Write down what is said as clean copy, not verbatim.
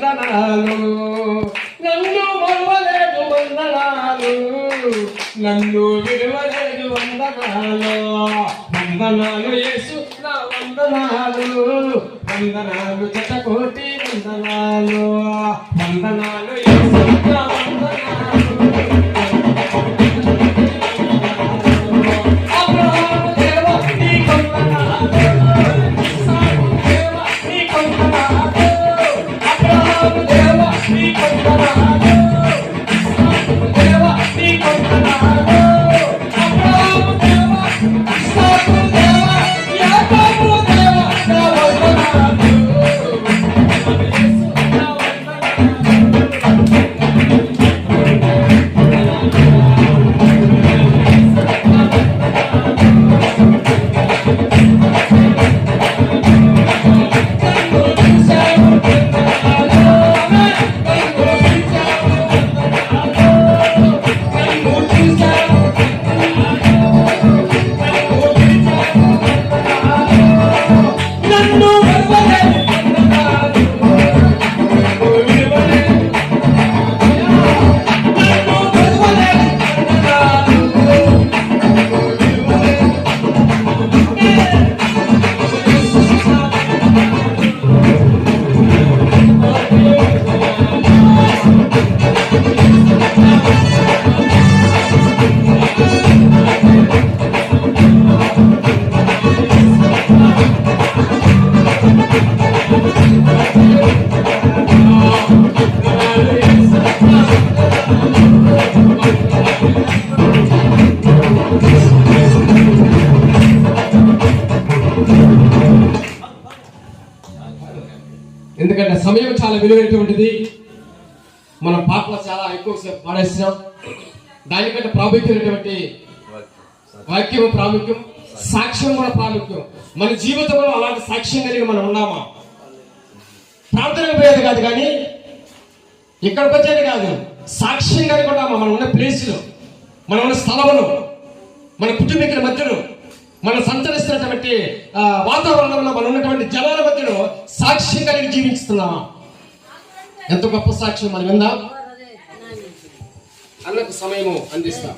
వందనాలు, నన్ను మరువలేదు వందనాలు, నన్ను విడువలేదు వందనాలు, వందనాలు యేసు నా వందనాలు, వందనాలు శతకోటి వందనాలు, వందనాలు యేసు నా వందనాలు. ఎందుకంటే సమయం చాలా విలువైనటువంటిది. మనం పాటలు చాలా ఎక్కువసేపు పాడేస్తున్నాం. దానికంటే ప్రాముఖ్యమైనటువంటి వాక్యం ప్రాముఖ్యం, సాక్ష్యం కూడా ప్రాముఖ్యం. మన జీవితంలో అలాంటి సాక్ష్యం కలిగి మనం ఉన్నామా? ప్రార్థనకు పోయేది కాదు, కానీ ఇక్కడికి వచ్చేది కాదు, సాక్ష్యం కలిగి ఉన్నామా? మనం ఉన్న ప్లేస్లో, మనం ఉన్న స్థలంలో, మన కుటుంబీకుల మధ్యలో, మనం సంచరిస్తున్నటువంటి వాతావరణంలో, మనం ఉన్నటువంటి జనాల మధ్యలో సాక్ష్యం కలిగి జీవిస్తున్నామా? ఎంత గొప్ప సాక్ష్యం మనం విందాం. అన్నకు సమయము అందిస్తాం.